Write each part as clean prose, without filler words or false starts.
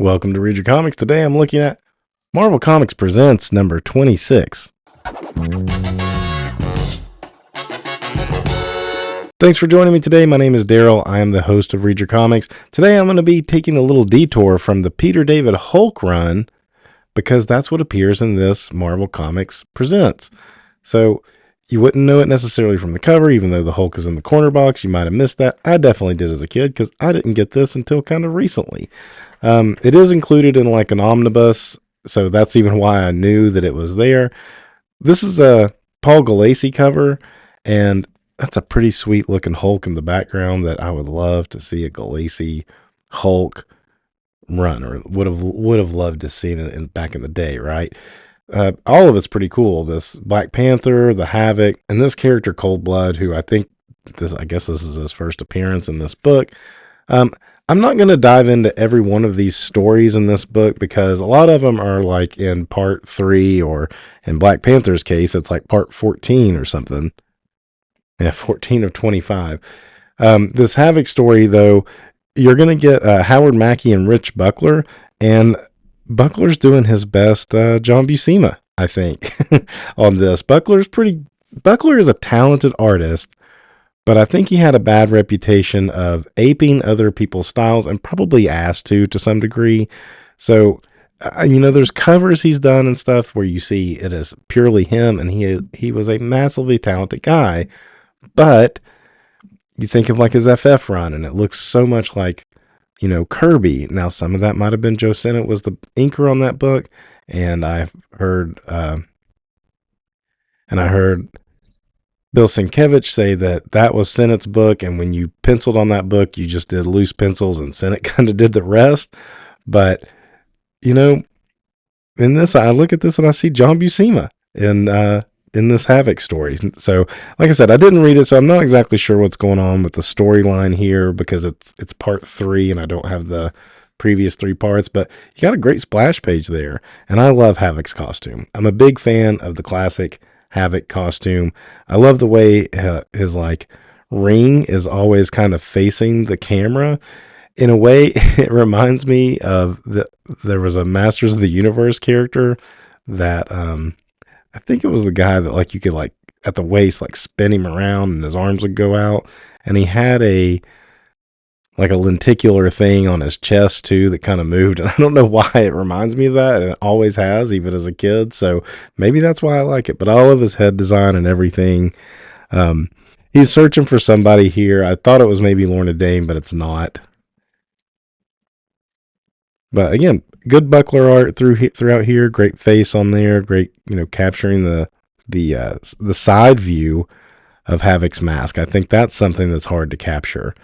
Welcome to Read Your Comics. Today I'm looking at Marvel Comics Presents number 26. Thanks for joining me today. My name is Daryl. I am the host of Read Your Comics. Today I'm going to be taking a little detour from the Peter David Hulk run because that's what appears in this Marvel Comics Presents. So you wouldn't know it necessarily from the cover, even though the Hulk is in the corner box. You might have missed that. I definitely did as a kid because I didn't get this until kind of recently. It is included in like an omnibus, so that's even why I knew that it was there. This is a Paul Gulacy cover, and that's a pretty sweet looking Hulk in the background that I would love to see a Gulacy Hulk run, or would have loved to see it back in the day, right? All of it's pretty cool. This Black Panther, the Havoc, and this character Coldblood, who I guess this is his first appearance in this book. I'm not going to dive into every one of these stories in this book because a lot of them are like in part 3, or in Black Panther's case, it's like part 14 or something. Yeah, 14 of 25. This Havoc story, though, you're going to get Howard Mackie and Rich Buckler, and Buckler's doing his best John Buscema, I think, on this. Buckler is a talented artist, but I think he had a bad reputation of aping other people's styles, and probably asked to some degree. So, there's covers he's done and stuff where you see it as purely him, and he was a massively talented guy. But you think of like his FF run, and it looks so much like, Kirby. Now, some of that might have been Joe Fixit was the inker on that book, and I heard Bill Sienkiewicz say that was Fixit's book, and when you penciled on that book, you just did loose pencils, and Fixit kind of did the rest. But, in this, I look at this and I see John Buscema in this Havoc story. So, like I said, I didn't read it, so I'm not exactly sure what's going on with the storyline here because it's part 3, and I don't have the previous 3 parts, but you got a great splash page there, and I love Havoc's costume. I'm a big fan of the classic Havoc costume. I love the way his like ring is always kind of facing the camera. In a way, it reminds me of there was a Masters of the Universe character that I think it was the guy that like you could like at the waist like spin him around and his arms would go out, and he had a lenticular thing on his chest too that kind of moved, and I don't know why it reminds me of that, and it always has, even as a kid, so maybe that's why I like it. But I love his head design and everything. He's searching for somebody here. I thought it was maybe Lorna Dane, but it's not. But again, good Buckler art throughout here. Great face on there. Great, capturing the side view of Havoc's mask. I think that's something that's hard to capture.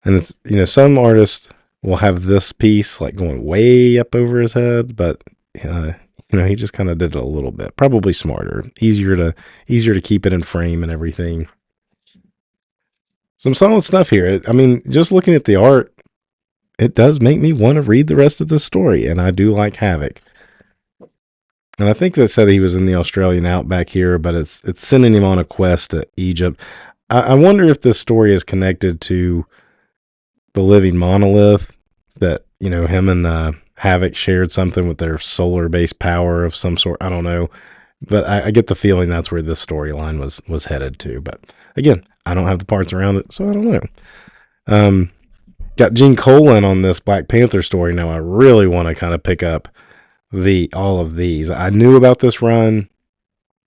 And it's, some artists will have this piece like going way up over his head, but he just kind of did it a little bit. Probably smarter, easier to keep it in frame and everything. Some solid stuff here. Just looking at the art, it does make me want to read the rest of this story, and I do like Havoc. And I think they said he was in the Australian outback here, but it's sending him on a quest to Egypt. I wonder if this story is connected to the living monolith, that him and Havoc shared something with their solar-based power of some sort. I don't know, but I get the feeling that's where this storyline was headed to. But again, I don't have the parts around it, so I don't know. Got Gene Colan on this Black Panther story. Now I really want to kind of pick up all of these. I knew about this run.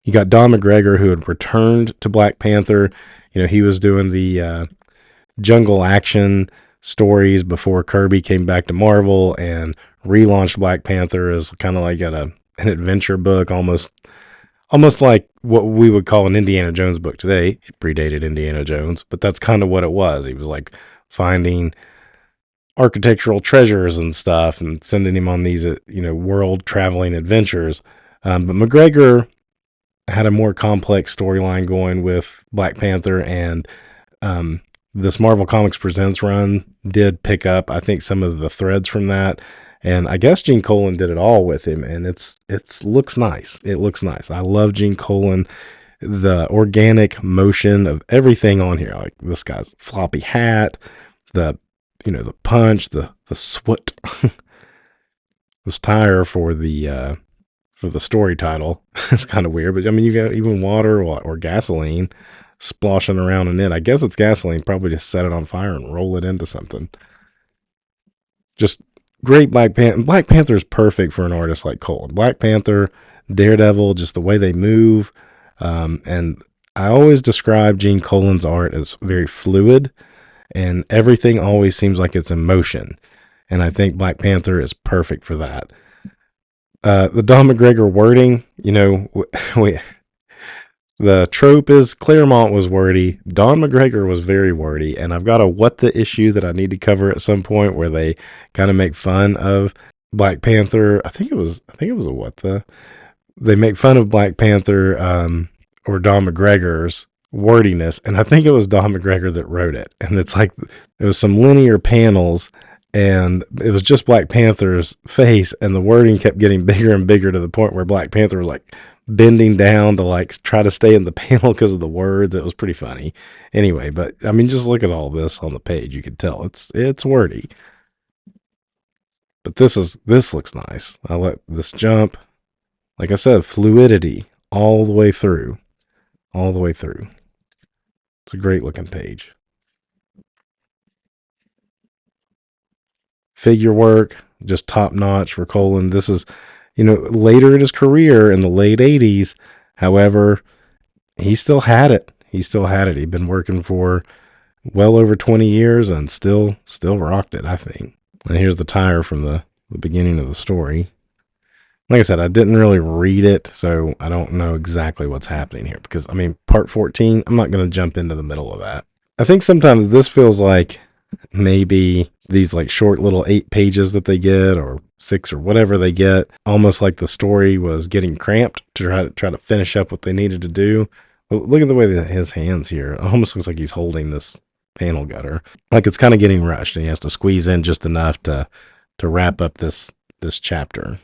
You got Don McGregor, who had returned to Black Panther. He was doing the jungle action stories before Kirby came back to Marvel and relaunched Black Panther as kind of like an adventure book, almost like what we would call an Indiana Jones book today. It predated Indiana Jones, but that's kind of what it was. He was like finding architectural treasures and stuff and sending him on these world traveling adventures. But McGregor had a more complex storyline going with Black Panther, and this Marvel Comics Presents run did pick up, I think, some of the threads from that. And I guess Gene Colan did it all with him, and it looks nice. It looks nice. I love Gene Colan. The organic motion of everything on here, like this guy's floppy hat, the the punch, the swat, this tire for the story title. It's kind of weird, but I mean, you got even water or gasoline sploshing around in it. I guess it's gasoline. Probably just set it on fire and roll it into something. Just great Black Panther. Black Panther is perfect for an artist like Cole. Black Panther, Daredevil, just the way they move. And I always describe Gene Colan's art as very fluid, and everything always seems like it's in motion. And I think Black Panther is perfect for that. The Don McGregor wording, the trope is Claremont was wordy. Don McGregor was very wordy, and I've got a what the issue that I need to cover at some point where they kind of make fun of Black Panther. I think it was a what the. They make fun of Black Panther or Don McGregor's wordiness, and I think it was Don McGregor that wrote it. And it's like it was some linear panels, and it was just Black Panther's face, and the wording kept getting bigger and bigger to the point where Black Panther was like bending down to like try to stay in the panel because of the words. It was pretty funny. Anyway, but I mean, just look at all this on the page. You can tell it's wordy. But this looks nice. I let this jump. Like I said, fluidity all the way through. All the way through. It's a great looking page. Figure work, just top notch for Colan. This is, later in his career in the late 80s. However, he still had it. He'd been working for well over 20 years and still rocked it, I think. And here's the tire from the beginning of the story. Like I said, I didn't really read it, so I don't know exactly what's happening here. Because, I mean, part 14, I'm not going to jump into the middle of that. I think sometimes this feels like maybe these like short little 8 pages that they get, or 6 or whatever they get, almost like the story was getting cramped to try to finish up what they needed to do. But look at the way that his hands here. It almost looks like he's holding this panel gutter. Like it's kind of getting rushed, and he has to squeeze in just enough to wrap up this chapter.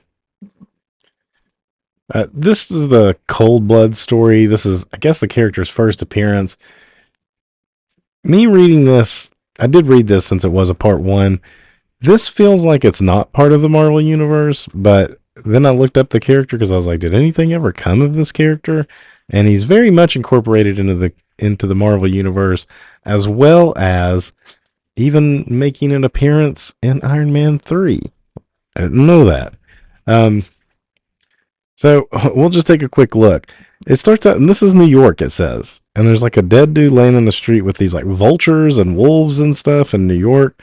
This is the Cold Blood story. This is, I guess, the character's first appearance. Me reading this, I did read this since it was a part 1. This feels like it's not part of the Marvel Universe, but then I looked up the character because I was like, did anything ever come of this character? And he's very much incorporated into the Marvel Universe, as well as even making an appearance in Iron Man 3. I didn't know that. So we'll just take a quick look. It starts out, and this is New York, it says. And there's like a dead dude laying in the street with these like vultures and wolves and stuff in New York.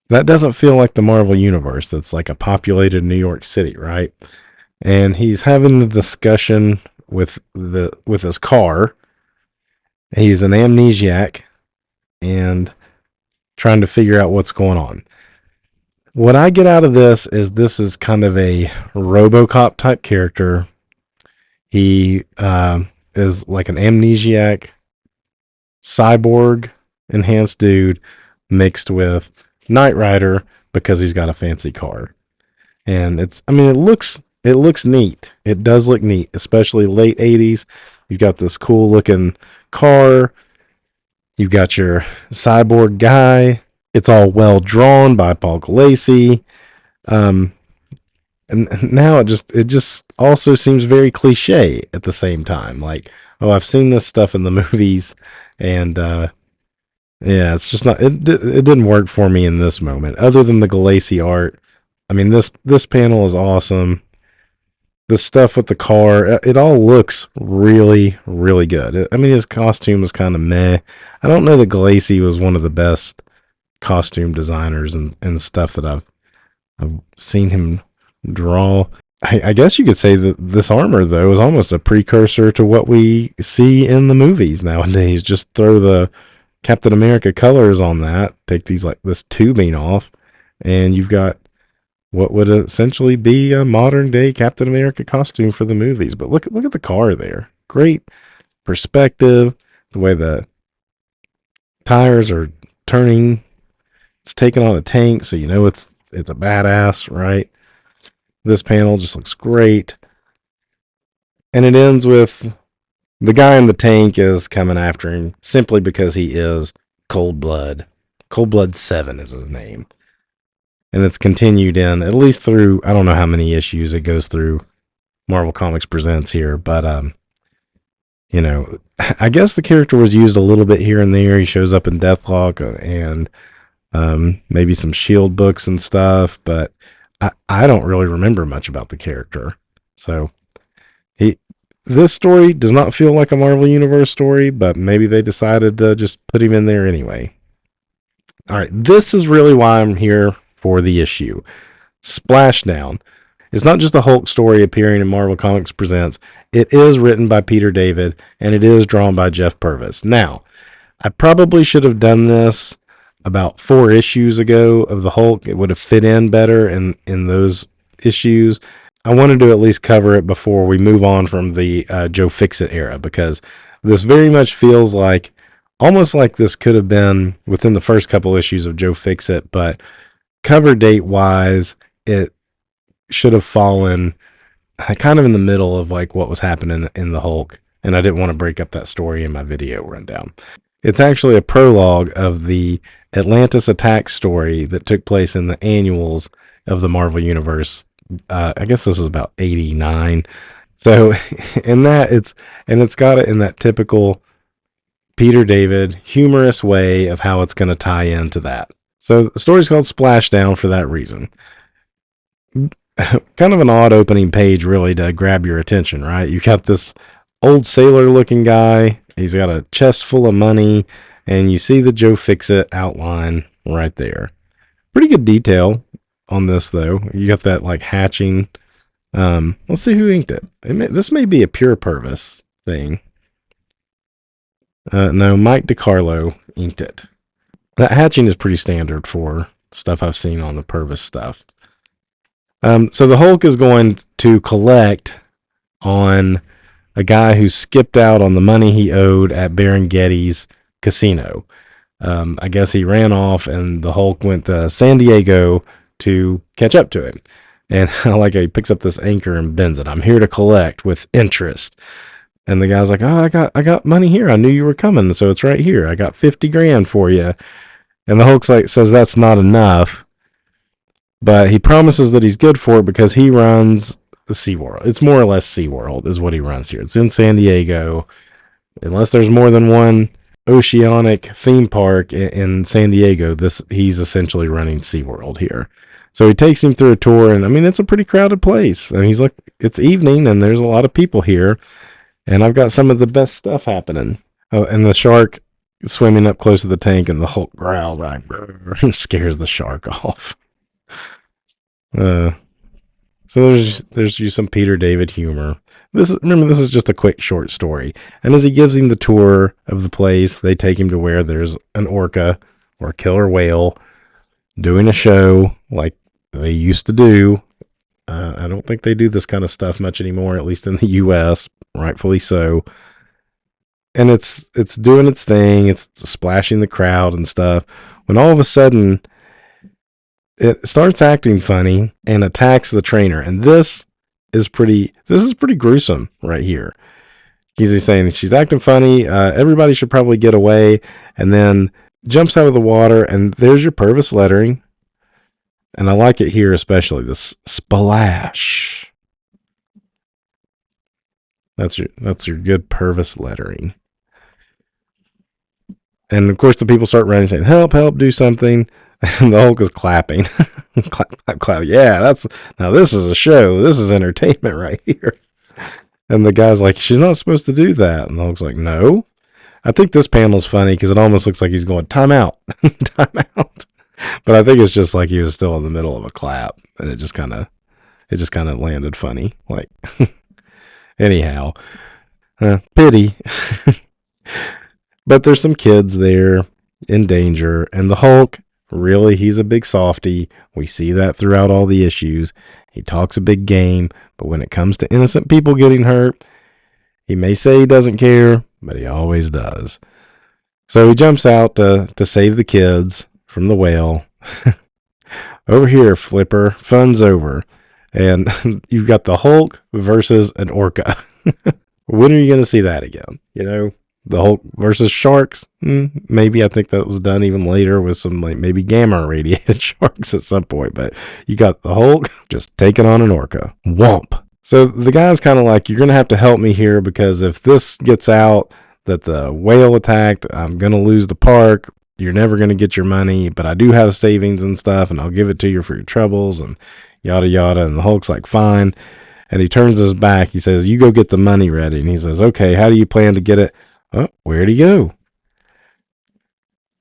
That doesn't feel like the Marvel Universe. That's like a populated New York City, right? And he's having a discussion with his car. He's an amnesiac and trying to figure out what's going on. What I get out of this is kind of a RoboCop type character. He is like an amnesiac cyborg enhanced dude mixed with Knight Rider because he's got a fancy car. And it looks neat. It does look neat, especially late 80s. You've got this cool looking car. You've got your cyborg guy. It's all well drawn by Paul Gulacy. And now it just also seems very cliche at the same time. Like, oh, I've seen this stuff in the movies, and yeah, it's just not. It didn't work for me in this moment. Other than the Gulacy art, I mean this panel is awesome. The stuff with the car, it all looks really, really good. I mean, his costume was kind of meh. I don't know that Gulacy was one of the best costume designers and stuff that I've seen him draw. I guess you could say that this armor, though, is almost a precursor to what we see in the movies nowadays. Just throw the Captain America colors on that, take this tubing off, and you've got what would essentially be a modern day Captain America costume for the movies. But look at the car there. Great perspective, the way the tires are turning. It's taking on a tank, so you know it's a badass, right? This panel just looks great. And it ends with the guy in the tank is coming after him simply because he is Cold Blood. Cold Blood 7 is his name. And it's continued in at least through, I don't know how many issues it goes through Marvel Comics Presents here, but you know, I guess the character was used a little bit here and there. He shows up in Deathlock and maybe some Shield books and stuff, but I don't really remember much about the character. So this story does not feel like a Marvel Universe story, but maybe they decided to just put him in there anyway. All right, this is really why I'm here for the issue. Splashdown. It's not just the Hulk story appearing in Marvel Comics Presents. It is written by Peter David, and it is drawn by Jeff Purvis. Now, I probably should have done this about 4 issues ago of the Hulk. It would have fit in better in those issues. I wanted to at least cover it before we move on from the Joe Fixit era, because this very much feels like, almost like this could have been within the first couple issues of Joe Fixit, but cover date wise, it should have fallen kind of in the middle of like what was happening in the Hulk, and I didn't want to break up that story in my video rundown. It's actually a prologue of the Atlantis Attacks story that took place in the annuals of the Marvel Universe. I guess this was about 89. So in that, it's got it in that typical Peter David humorous way of how it's going to tie into that. So the story's called Splashdown for that reason. Kind of an odd opening page, really, to grab your attention, right? You got this old sailor looking guy. He's got a chest full of money, and you see the Joe Fixit outline right there. Pretty good detail on this, though. You got that like hatching. Let's see who inked it. This may be a pure Purvis thing. No, Mike DiCarlo inked it. That hatching is pretty standard for stuff I've seen on the Purvis stuff. So the Hulk is going to collect on a guy who skipped out on the money he owed at Baron Getty's casino. I guess he ran off, and the Hulk went to San Diego to catch up to him. And like he picks up this anchor and bends it. I'm here to collect with interest. And the guy's like, "Oh, I got money here. I knew you were coming, so it's right here. I got 50 grand for you." And the Hulk's like says that's not enough. But he promises that he's good for it because he runs the SeaWorld. It's more or less SeaWorld is what he runs here. It's in San Diego. Unless there's more than one oceanic theme park in San Diego, he's essentially running SeaWorld here. So he takes him through a tour, and I mean, it's a pretty crowded place. And he's like, it's evening, and there's a lot of people here, and I've got some of the best stuff happening. Oh, and the shark is swimming up close to the tank, and the Hulk growls, like, scares the shark off. So there's just some Peter David humor. This is just a quick short story. And as he gives him the tour of the place, they take him to where there's an orca or a killer whale doing a show like they used to do. I don't think they do this kind of stuff much anymore, at least in the US, rightfully so. And it's doing its thing. It's splashing the crowd and stuff. When all of a sudden it starts acting funny and attacks the trainer. And this is pretty gruesome right here. He's saying she's acting funny. Everybody should probably get away. And then jumps out of the water, and there's your Purvis lettering. And I like it here, especially this splash. That's your good Purvis lettering. And of course the people start running saying, "Help, help, do something." And the Hulk is clapping. Clap, clap, clap. Yeah, now this is a show. This is entertainment right here. And the guy's like, "She's not supposed to do that." And the Hulk's like, "No." I think this panel's funny because it almost looks like he's going, "Time out." Time out. But I think it's just like he was still in the middle of a clap, and it just kind of landed funny. Like, anyhow, pity. But there's some kids there in danger, and the Hulk, really, he's a big softy. We see that throughout all the issues. He talks a big game, but when it comes to innocent people getting hurt, he may say he doesn't care, but he always does. So he jumps out to save the kids from the whale. Over here, Flipper, fun's over. And you've got the Hulk versus an orca. When are you going to see that again? You know, The Hulk versus sharks. Maybe I think that was done even later with some like maybe gamma irradiated sharks at some point. But you got the Hulk just taking on an orca. Whomp. So the guy's kind of like, you're going to have to help me here because if this gets out that the whale attacked, I'm going to lose the park. You're never going to get your money, but I do have savings and stuff, and I'll give it to you for your troubles and yada yada. And the Hulk's like, fine. And he turns his back. He says, you go get the money ready. And he says, okay, how do you plan to get it? Oh, where'd he go?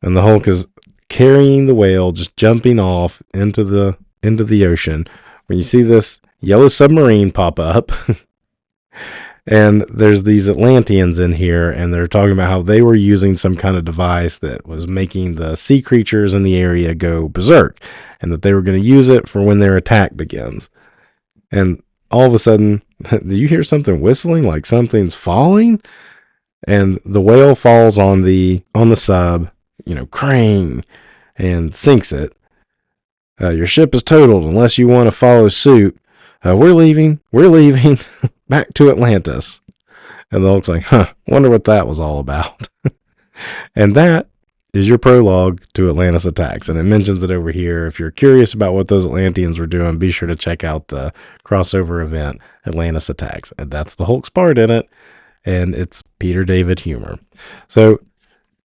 And the Hulk is carrying the whale, just jumping off into the ocean. When you see this yellow submarine pop up, and there's these Atlanteans in here, and they're talking about how they were using some kind of device that was making the sea creatures in the area go berserk, and that they were going to use it for when their attack begins. And all of a sudden, do you hear something whistling, like something's falling? And the whale falls on the sub, crane, and sinks it. Your ship is totaled unless you want to follow suit. We're leaving back to Atlantis. And the Hulk's like, wonder what that was all about. And that is your prologue to Atlantis Attacks. And it mentions it over here. If you're curious about what those Atlanteans were doing, be sure to check out the crossover event, Atlantis Attacks. And that's the Hulk's part in it. And it's Peter David humor. So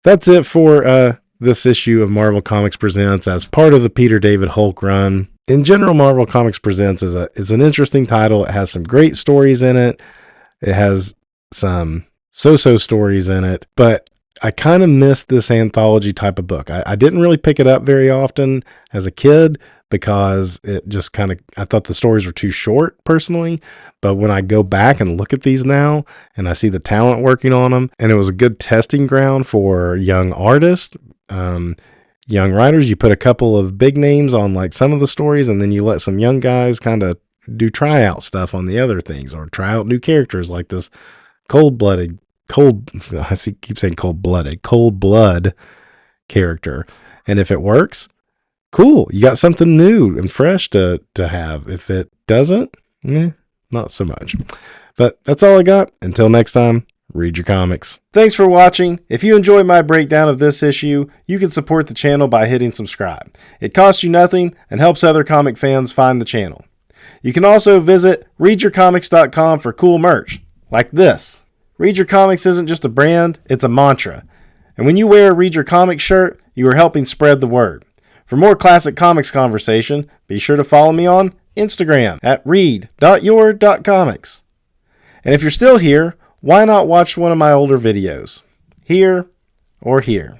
that's it for this issue of Marvel Comics Presents as part of the Peter David Hulk run. In general, Marvel Comics Presents is an interesting title. It has some great stories in it. It has some so-so stories in it. But I kind of missed this anthology type of book. I didn't really pick it up very often as a kid because it just I thought the stories were too short personally. But when I go back and look at these now and I see the talent working on them, and it was a good testing ground for young artists, young writers. You put a couple of big names on like some of the stories, and then you let some young guys kind of do tryout stuff on the other things, or try out new characters like this cold blood character. And if it works, cool. You got something new and fresh to have. If it doesn't, not so much. But that's all I got. Until next time, read your comics. Thanks for watching. If you enjoyed my breakdown of this issue, you can support the channel by hitting subscribe. It costs you nothing and helps other comic fans find the channel. You can also visit readyourcomics.com for cool merch, like this. Read Your Comics isn't just a brand, it's a mantra. And when you wear a Read Your Comics shirt, you are helping spread the word. For more classic comics conversation, be sure to follow me on Instagram at read.your.comics. And if you're still here, why not watch one of my older videos? Here or here.